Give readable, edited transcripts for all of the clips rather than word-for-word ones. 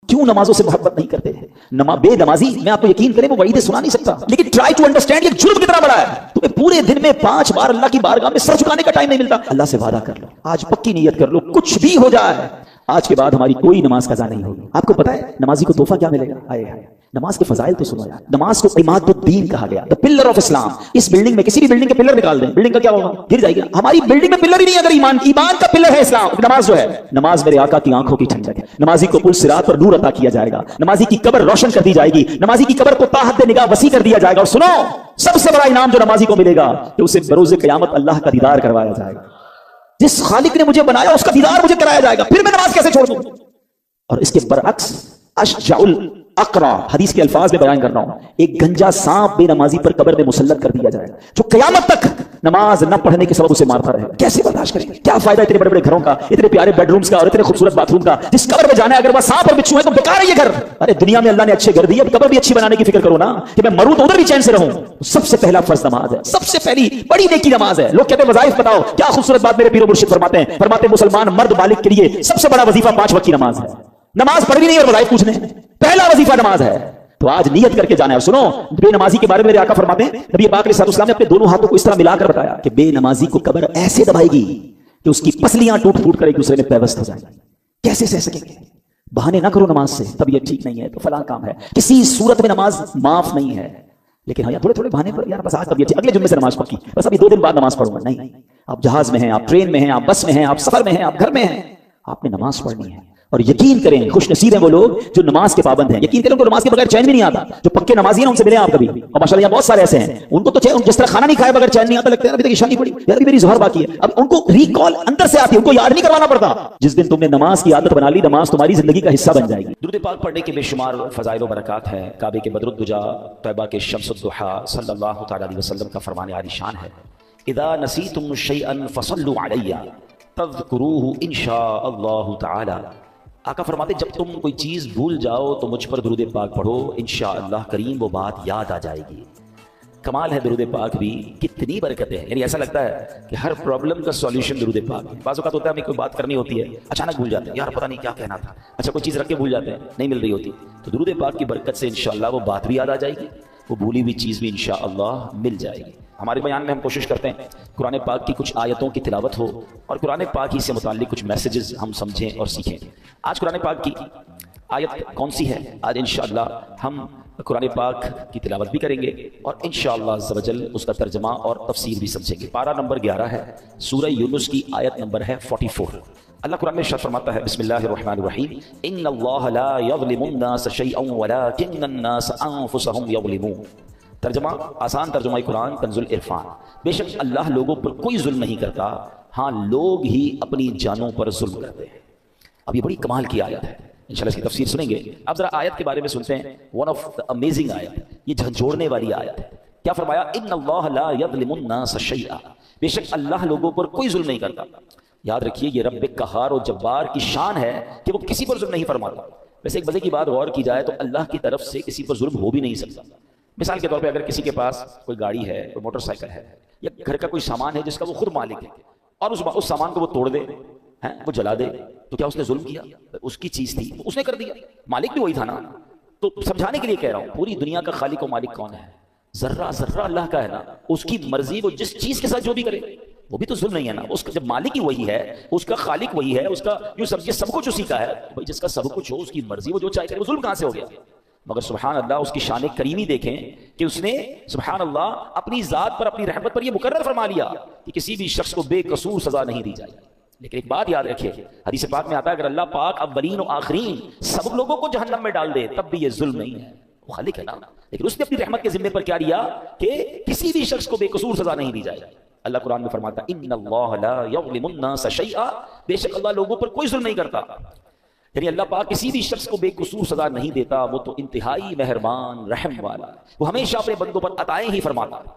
क्यों नमाजों से मोहब्बत नहीं करते हैं? बेनमाजी, मैं आपको यकीन करें वो वईदे सुना नहीं सकता, लेकिन ट्राई टू अंडरस्टैंड ये जुर्म कितना बड़ा है। तुम्हें पूरे दिन में 5 बार अल्लाह की बारगाह में सर झुकाने का टाइम नहीं मिलता। अल्लाह से वादा कर लो, आज पक्की नियत कर लो, कुछ भी हो जाए आज के बाद हमारी कोई नमाज कज़ा नहीं होगी। आपको पता है नमाजी को तोहफा क्या मिलेगा? आए हाय, नमाज के फजाइल तो सुनो यार। नमाज को इमादुद्दीन कहा गया, द पिलर ऑफ इस्लाम। इस बिल्डिंग में किसी भी बिल्डिंग के पिलर निकाल दें, बिल्डिंग का क्या होगा? गिर जाएगी। हमारी बिल्डिंग में पिलर ही नहीं, अगर ईमान का पिलर है इस्लाम, नमाज जो है, नमाज मेरे आका की आंखों की ठंडक है। नमाजी को पुल सिरात पर नूर अता किया जाएगा, नमाजी की कब्र रोशन कर दी जाएगी, नमाजी की कब्र को ताहत निगाह वसी कर दिया जाएगा। और सुनो, सबसे बड़ा इनाम जो नमाजी को मिलेगा कि उसे बरोज़ क़यामत अल्लाह का दीदार करवाया जाएगा। जिस खालिक ने मुझे बनाया उसका दीदार मुझे कराया जाएगा, फिर मैं नमाज कैसे छोड़ दूं? और इसके बरअक्स अशजाउल अकरा, हदीस के अल्फाज में बयान कर रहा हूं, एक गंजा सांप बेनमाजी पर कब्र में मुसल्लत कर दिया जाएगा, जो क़यामत तक नमाज न पढ़ने के सबब उसे मारता रहेगा। कैसे बर्दाश्त करेंगे? क्या फायदा इतने बड़े बड़े घरों का, इतने प्यारे बेडरूम्स का और इतने खूबसूरत बाथरूम का? जिस कब्र में जाना है अगर वह सांप और बिच्छू है तो बेकार है ये घर। अरे दुनिया में अल्लाह ने अच्छे घर दिए, अब कब्र भी अच्छी बनाने की फिक्र करो ना, कि मैं मरूं तो उधर भी चैन से रहूं। सबसे पहला फर्ज नमाज है, सबसे पहली बड़ी नेकी नमाज है। लोग कहते हैं वज़ाइफ बताओ, क्या खूबसूरत बात मेरे पीरो मुर्शिद फरमाते मुसलमान मर्द बालिग के लिए सबसे बड़ा वजीफा 5 वक्त की नमाज है। नमाज पढ़नी नहीं और वज़ाइफ पूछने, पहला वजीफा नमाज है। तो आज नियत करके जाना है। सुनो, बेनमाजी के बारे में मेरे आका फरमाते हैं, नबी पाक अलैहिस्सलाम ने अपने दोनों हाथों को इस तरह मिलाकर बताया कि बेनमाजी को कब्र ऐसे दबाएगी कि उसकी पसलियां टूट फूट कर एक दूसरे में पैवस्त हो जाएगी। कैसे सह सकेंगे? बहाने ना करो नमाज से, तबीयत ठीक नहीं है तो फलां काम है, किसी सूरत में नमाज माफ नहीं है। लेकिन हाँ यार थोड़े थोड़े बहाने पर, यार बस आज तबीयत, अगले जुम्मे से नमाज पक्की, बस अभी 2 दिन बाद नमाज पढ़ूंगा। नहीं, आप जहाज में हैं, आप ट्रेन में हैं, आप बस में हैं, आप सफर में हैं, आप घर में हैं, आपने नमाज पढ़नी है। और यकीन करें, खुश नसीब हैं वो लोग जो नमाज के पाबंद हैं। यकीन करें उनको नमाज के बगैर चैन भी नहीं आता। जो पक्के नमाजी हैं उनसे मिले आप कभी, और माशाल्लाह यहाँ बहुत सारे ऐसे हैं, उनको तो जिस तरह खाना नहीं खाए बगैर चैन नहीं आता, लगता है अभी तक ईशा नहीं पड़ी यार, अभी मेरी ज़ोहर बाकी है। अब उनको रिकॉल अंदर से आती है, उनको याद नहीं करवाना पड़ता। जिस दिन तुमने नमाज की आदत बना ली, नमाज तुम्हारी जिंदगी का हिस्सा बन जाएगी। दुरूद पाक पढ़ने के बेशुमार फजाइल व बरकत है। काबे के बदरुद्दुजा, तैबा के शम्सुद्दुहा सल्लल्लाहु तआला अलैहि वसल्लम का फरमान आलिशान है, इदा नसीतुम शैअन फसल्लु अलैया तज़कुरूहु इंशाअल्लाहु तआला। आका फरमाते जब तुम कोई चीज़ भूल जाओ तो मुझ पर दुरूद पाक पढ़ो, इंशाअल्लाह करीम वो बात याद आ जाएगी। कमाल है दुरूद पाक भी, कितनी बरकतें हैं। यानी ऐसा लगता है कि हर प्रॉब्लम का सॉल्यूशन दुरूद पाक है। बाज़ औक़ात होता है हमें कोई बात करनी होती है, अचानक भूल जाते हैं, यार पता नहीं क्या कहना था, अच्छा कोई चीज़ रख के भूल जाते हैं, नहीं मिल रही होती, तो दुरूद पाक की बरकत से इंशाअल्लाह वो बात भी याद आ जाएगी, वो भूली हुई चीज़ भी इंशाअल्लाह मिल जाएगी। हमारे बयान में हम कोशिश करते हैं कुरान पाक की कुछ आयतों की तिलावत हो और कुरान पाक ही से मुताल्लिक कुछ मैसेजेस हम समझें और सीखें। आज कुरान पाक की आयत कौन सी है? आज इंशाअल्लाह हम कुरान पाक की तिलावत भी करेंगे और इंशाअल्लाह अज़्ज़ व जल उसका तर्जमा और तफसीर भी समझेंगे। पारा नंबर 11 है, सूरह यूनुस की आयत नंबर है 44। अल्लाह कुरान में इरशाद फरमाता है, बिस्मिल्लाहिर्रहमानिर्रहीम, इन्नल्लाह ला यज़लिमुन्नास शैअन वलाकिन्नन्नास अनफुसहुम यज़लिमून। तर्जमा, आसान तर्जुमा कुरान कंजुल इरफान, बेशक अल्लाह लोगों पर कोई जुल्म नहीं करता, हाँ लोग ही अपनी जानों पर जुल्म करते हैं। अब ये बड़ी कमाल की आयत है, इंशाल्लाह इसकी तफसीर सुनेंगे। अब जरा आयत के बारे में सुनते हैं। वन ऑफ द अमेजिंग आयत, ये झंझोड़ने वाली आयत है। क्या फरमाया? इन्नल्लाह ला यज़लिमुन्नास शैअन, बेशक अल्लाह लोगों पर कोई जुल्म नहीं करता। याद रखिए ये रब्बे कहार और जब्बार की शान है कि वो किसी पर जुल्म नहीं फरमाता। वैसे एक मजे की बात गौर की जाए तो अल्लाह की तरफ से किसी पर जुल्म हो भी नहीं सकता। मिसाल के तौर पे अगर किसी के पास कोई गाड़ी है, कोई मोटरसाइकिल है, या घर का कोई सामान है जिसका वो खुद मालिक है और उस सामान को वो तोड़ दे, हैं वो जला दे, तो क्या उसने जुल्म किया? उसकी चीज थी, उसने कर दिया, मालिक भी वही था ना। तो समझाने के लिए कह रहा हूं, पूरी दुनिया का खालिक और मालिक कौन है? जर्रा जर्रा अल्लाह का है ना। उसकी मर्जी, वो जिस चीज के साथ जो भी करे वो भी तो जुल्म नहीं है ना। उसका जब मालिक ही वही है, उसका खालिक वही है, उसका यूं समझिए सब कुछ उसी का है, भाई जिसका सब कुछ हो उसकी मर्जी, वो जो चाहे करे, वो जुल्म कहां से हो गया? मगर सुभान अल्लाह उसकी शान करीमी देखें कि उसने सुभान अल्लाह अपनी जात पर, अपनी रहमत पर यह मुकर्रर फरमा लिया कि किसी भी शख्स को बेकसूर सजा नहीं दी जाएगी। लेकिन एक बात याद रखिए, हदीस पाक में आता है अगर अल्लाह पाक अव्वलीन और आखिरीन सब लोगों को जहन्नम में डाल दे तब भी ये जुल्म नहीं है, वो खालिक है ना। लेकिन उसने अपनी रहमत के जिम्मे पर क्या लिया कि किसी भी शख्स को बेकसूर सजा नहीं दी जाएगी। अल्लाह कुरान में फरमाता है इन्नल्लाह ला यज़लिमुन्नास शैअन, बेशक अल्लाह लोगों पर कोई जुल्म नहीं करता। यानी अल्लाह पाक किसी भी शख्स को बेकसूर सजा नहीं देता, वो तो इंतहाई मेहरबान रहम वाला, वो हमेशा अपने बंदों पर अताएं ही फरमाता है।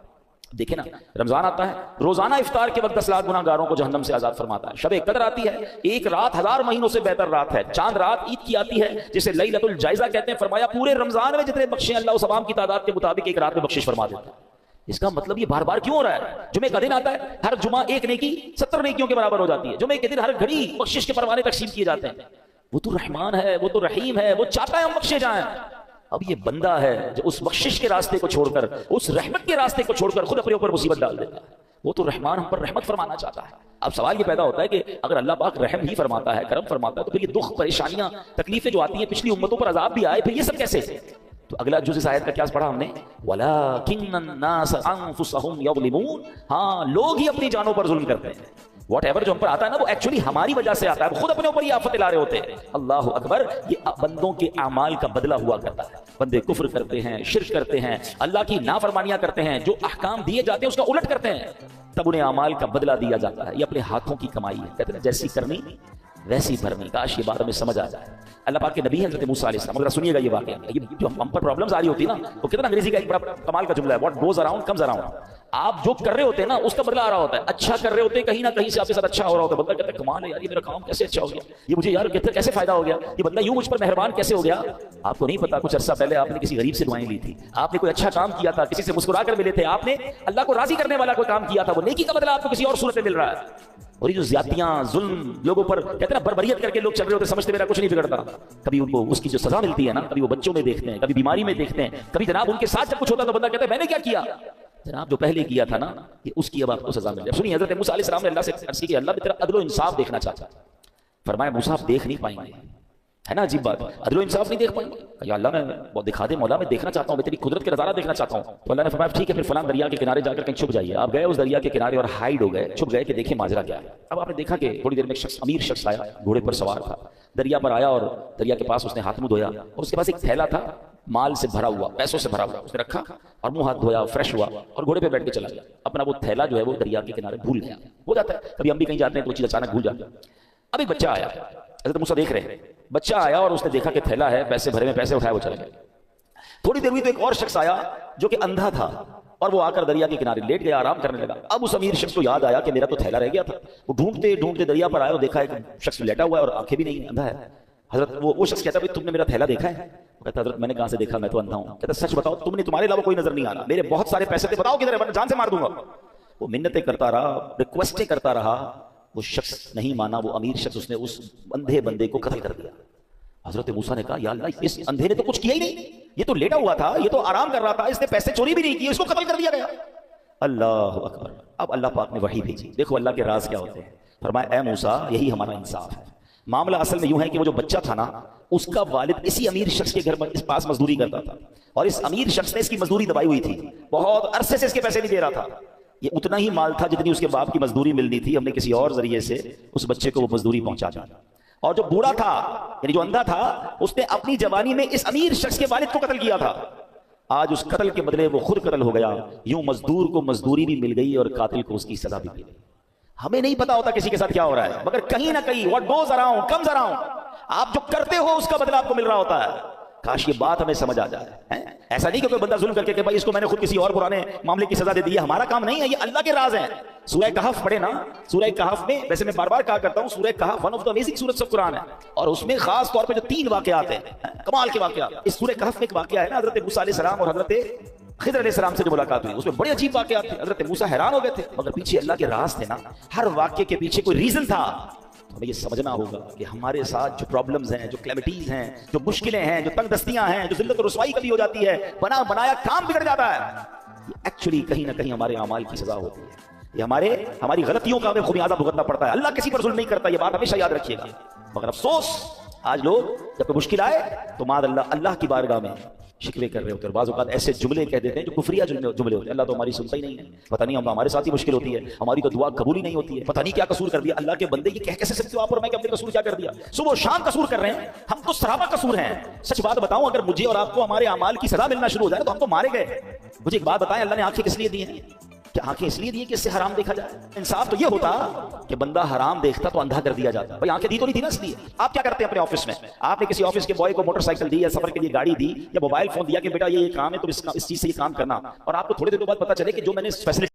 देखे ना, रमजान आता है, रोजाना इफ्तार के वक्त 10 लाख गुनाहगारों को जहन्नम से आजाद फरमाता है। शब कदर आती है, एक रात 1000 महीनों से बेहतर रात है। चांद रात ईद की आती है जिसे लैलतुल जायजा कहते हैं। फरमाया पूरे रमजान में जितने बख्शे अल्लाह उस अवाम की तादाद के मुताबिक एक रात में बख्शिश फरमा देता है। इसका मतलब ये बार बार क्यों हो रहा है? जुमे का दिन आता है, हर जुमा एक नेकी 70 नेकियों के बराबर हो जाती है। जुमे के दिन हर घड़ी बख्शिश के परवाने तकसीम किए जाते हैं। وہ تو رحمان ہے، وہ تو رحیم ہے، وہ چاہتا ہے ہم بخشے جائیں۔ اب یہ بندہ ہے جو اس بخشش کے راستے کو چھوڑ کر، اس رحمت کے راستے کو چھوڑ کر خود اپنے اوپر مصیبت ڈال دیتا ہے۔ وہ تو رحمان ہم پر رحمت فرمانا چاہتا ہے۔ اب سوال یہ پیدا ہوتا ہے کہ اگر اللہ پاک رحم ہی فرماتا ہے، کرم فرماتا ہے، تو پھر یہ دکھ، پریشانیاں، تکلیفیں جو آتی ہیں، پچھلی امتوں پر عذاب بھی آئے، پھر یہ سب کیسے؟ تو اگلا جز اس آیت کا کیا پڑھا ہم نے؟ وَلَٰكِنَّ النَّاسَ أَنفُسَهُمْ يَظْلِمُونَ، ہاں لوگ ہی اپنی جانوں پر ظلم کرتے ہیں۔ واٹ ایور جو ہم پر آتا ہے نا، وہ ایکچولی ہماری وجہ سے آتا ہے، وہ خود اپنے اوپر یہ آفت لا رہے ہوتے ہیں۔ اللہ اکبر، یہ بندوں کے اعمال کا بدلہ ہوا کرتا ہے۔ بندے کفر کرتے ہیں، شرک کرتے ہیں، اللہ کی نافرمانیاں کرتے ہیں، جو احکام دیے جاتے ہیں اس کا الٹ کرتے ہیں، تب انہیں اعمال کا بدلہ دیا جاتا ہے۔ یہ اپنے ہاتھوں کی کمائی ہے، کہتے ہیں جیسی کرنی ویسی بھرنی۔ کاش یہ بات ہمیں سمجھ آ جائے۔ اللہ پاک کے نبی حضرت موسیٰ علیہ السلام، اگر سنیے گا یہ واقعہ، یہ جو ہم پر پرابلمز آ رہی ہوتی ہے نا، وہ کتنا انگریزی کا ایک بڑا کمال کا جملہ ہے، what goes around comes around. آپ جو کر رہے ہوتے ہیں نا اس کا بدلہ آ رہا ہوتا ہے۔ اچھا کر رہے ہوتے ہیں، کہیں نہ کہیں سے آپ کے ساتھ اچھا ہو رہا ہوتا ہے، بندہ کہتا ہے کمال ہے یار، یہ میرا کام کیسے اچھا ہو گیا، یہ مجھے یار کیسے فائدہ ہو گیا، یہ بندہ یوں مجھ پر مہربان کیسے ہو گیا۔ آپ کو نہیں پتا کچھ عرصہ پہلے آپ نے کسی غریب سے دعائیں لی تھی، آپ نے کوئی اچھا کام کیا تھا، کسی سے مسکرا کر ملے تھے، آپ نے اللہ کو راضی کرنے والا کوئی کام کیا تھا، وہ نیکی کا بدلہ آپ کو کسی اور صورت میں مل رہا ہے۔ اور یہ جو زیادتیاں، ظلم لوگوں پر کہتے ہیں نا، بربریت کر کے لوگ چل رہے ہوتے، سمجھتے میرا کچھ نہیں بگڑتا، کبھی ان کو اس کی جو سزا ملتی ہے نا، کبھی وہ بچوں میں دیکھتے ہیں، کبھی بیماری میں دیکھتے ہیں، کبھی جناب ان کے ساتھ جب کچھ ہوتا ہے تو بندہ کہتا ہے میں نے کیا کیا، جناب جو پہلے کیا تھا نا یہ اس کی اب آپ کو سزا مل جائے۔ سنیے حضرت موسیٰ علیہ السلام نے اللہ سے عرض کی کہ اللہ تیرا عدل و انصاف دیکھنا چاہتا ہے۔ فرمایا موسیٰ آپ دیکھ نہیں پائیں گے، ہے نا عجیب بات، عدل و انصاف نہیں دیکھ پائیں گے۔ یا اللہ میں وہ دکھا دے مولا، میں دیکھنا چاہتا ہوں، میں تیری قدرت کا نظارہ دیکھنا چاہتا ہوں۔ تو اللہ نے فرمایا ٹھیک ہے پھر فلاں دریا کے کنارے جا کر کہیں چھپ جائیے۔ آپ گئے اس دریا کے کنارے اور ہائیڈ ہو گئے، چھپ گئے کہ دیکھیں ماجرا کیا ہے۔ اب آپ نے دیکھا کہ تھوڑی دیر میں ایک شخص، امیر شخص آیا، گھوڑے پر سوار تھا، دریا پر آیا اور دریا کے پاس اس نے ہاتھ منہ دھویا، اور اس کے پاس ایک تھیلا تھا مال سے بھرا ہوا، پیسوں سے بھرا ہوا، اس نے رکھا اور منہ ہاتھ دھویا، فریش ہوا اور گھوڑے پہ بیٹھ کے چلا گیا۔ اپنا وہ تھیلا جو ہے وہ دریا کے کنارے بھول گیا۔ ہو جاتا ہے کبھی ہم بھی کہیں جاتے ہیں تو وہ چیز اچانک بھول جاتے ہیں۔ اب ایک بچہ آیا، حضرت موسیٰ دیکھ رہے ہیں، بچہ آیا اور اس نے دیکھا کہ تھیلا ہے، پیسے بھرے میں، پیسے اٹھائے، وہ چلا گیا۔ تھوڑی دیر ہوئی تو ایک اور شخص آیا جو کہ اندھا تھا، اور وہ آ کر دریا کے کنارے لیٹ گیا، آرام کرنے لگا۔ اب اس امیر شخص کو یاد آیا کہ میرا تو تھیلا رہ گیا تھا۔ وہ ڈھونڈتے ڈھونڈتے دریا پر آیا اور دیکھا ایک شخص لیٹا ہوا ہے اور آنکھیں بھی نہیں، اندھا ہے۔ حضرت وہ شخص کہتا ہے تم نے میرا تھیلا دیکھا ہے؟ وہ کہتا حضرت میں نے کہاں سے دیکھا، میں تو اندھا ہوں۔ کہتا سچ بتاؤ، تمہارے علاوہ کوئی نظر نہیں آ رہا، میرے بہت سارے پیسے تھے، بتاؤ کدھر ہے، میں جان سے مار دوں گا۔ وہ منتیں کرتا رہا، ریکویسٹیں کرتا رہا، وہ شخص نہیں مانا۔ وہ امیر شخص، اس نے اس اندھے بندے کو قتل کر دیا۔ حضرت موسیٰ نے کہا یا اللہ، اس اندھے نے تو کچھ کیا ہی نہیں، یہ تو لیٹا ہوا تھا، یہ تو آرام کر رہا تھا، اس نے پیسے چوری بھی نہیں کیے، اس کو قتل کر دیا گیا۔ اللہ اکبر۔ اب اللہ پاک نے وحی بھیجی، دیکھو اللہ کے راز کیا ہوتے ہیں۔ فرمایا اے موسیٰ، یہی ہمارا انصاف ہے۔ معاملہ اصل میں یوں ہے کہ وہ جو بچہ تھا نا، اس کا والد اسی امیر شخص کے گھر پر اس پاس مزدوری کرتا تھا، اور اس امیر شخص نے اس کی مزدوری دبائی ہوئی تھی، بہت عرصے سے اس کے پیسے نہیں دے رہا تھا۔ یہ اتنا ہی مال تھا جتنی اس کے باپ کی مزدوری ملنی تھی، ہم نے کسی اور ذریعے سے اس بچے کو وہ مزدوری پہنچا دی۔ اور جو بوڑھا تھا، یعنی جو اندھا تھا، اس نے اپنی جوانی میں اس امیر شخص کے والد کو قتل کیا تھا۔ آج اس قتل کے بدلے وہ خود قتل ہو گیا۔ یوں مزدور کو مزدوری بھی مل گئی اور قاتل کو اس کی سزا بھی مل گئی۔ ہمیں نہیں پتا ہوتا کسی کے ساتھ کیا ہو رہا ہے، مگر کہیں نہ کہیں what goes around comes around، آپ جو کرتے ہو اس کا بدلہ آپ کو مل رہا ہوتا ہے۔ کاش یہ بات ہمیں سمجھ آ جائے۔ ایسا نہیں کہ کوئی بندہ ظلم کر کے کہ بھائی اس کو میں نے خود کسی اور پرانے معاملے کی سزا دے دی، ہمارا کام نہیں ہے، یہ اللہ کے راز ہیں۔ سورہ کہف پڑھے نا، سورہ کہف میں، ویسے میں بار بار کہا کرتا ہوں، سورہ کہف one of the amazing surahs of Quran ہے، اور اس میں خاص طور پہ جو 3 واقعات ہیں، کمال کے واقعات۔ اس سورہ کہف میں ایک واقعہ ہے نا، حضرت موسیٰ علیہ السلام اور حضرت خضر علیہ السلام سے جو ملاقات ہوئی، اس میں بڑے عجیب واقعات تھے۔ حضرت موسیٰ حیران ہو گئے تھے، مگر پیچھے اللہ کے راز تھے نا، ہر واقعے کے پیچھے کوئی ریزن تھا۔ ہمیں یہ سمجھنا ہوگا کہ ہمارے ساتھ جو پرابلمز ہیں، جو کلیمٹیز ہیں، جو مشکلیں ہیں، جو تنگ دستیاں ہیں، جو ذلت و رسوائی کبھی ہو جاتی ہے، بنا بنایا کام بگڑ جاتا ہے، یہ ایکچولی کہیں نہ کہیں ہمارے اعمال کی سزا ہوتی ہے۔ یہ ہماری غلطیوں کا ہمیں خمیازہ بھگتنا پڑتا ہے۔ اللہ کسی پر ظلم نہیں کرتا، یہ بات ہمیشہ یاد رکھیے گا۔ مگر افسوس، آج لوگ جب کوئی مشکل آئے تو معاذ اللہ کی بارگاہ میں شکوے کر رہے ہوتے ہیں، اور بعض اوقات ایسے جملے کہہ دیتے ہیں جو کفریہ جملے ہوتے ہیں۔ اللہ تو ہماری سنتا ہی نہیں ہے، پتہ نہیں ہمارے ساتھ ہی مشکل ہوتی ہے، ہماری تو دعا قبول ہی نہیں ہوتی ہے، پتہ نہیں کیا قصور کر دیا۔ اللہ کے بندے یہ کہہ کیسے سکتے ہو آپ اور میں کہ اپنے قصور کیا کر دیا؟ صبح و شام قصور کر رہے ہیں، ہم تو سراپا قصور ہیں۔ سچ بات بتاؤں، اگر مجھے اور آپ کو ہمارے اعمال کی سزا ملنا شروع ہو جائے تو ہم تو مارے گئے۔ مجھے ایک بات بتائیں، اللہ نے آنکھیں کس لیے دی ہیں؟ کہ آنکھیں اس لیے دی کہ اس سے حرام دیکھا جائے۔ انصاف تو یہ ہوتا کہ بندہ حرام دیکھتا تو اندھا کر دیا جاتا۔ بھائی آنکھیں دی تو نہیں تھی نا اس لیے۔ آپ کیا کرتے ہیں اپنے آفس میں؟ آپ نے کسی آفس کے بوائے کو موٹر سائیکل دی یا سفر کے لیے گاڑی دی یا موبائل فون دیا کہ بیٹا یہ کام ہے تو اس چیز سے یہ کام کرنا، اور آپ کو تھوڑے دنوں بعد پتا چلے کہ جو میں نے فیسلٹی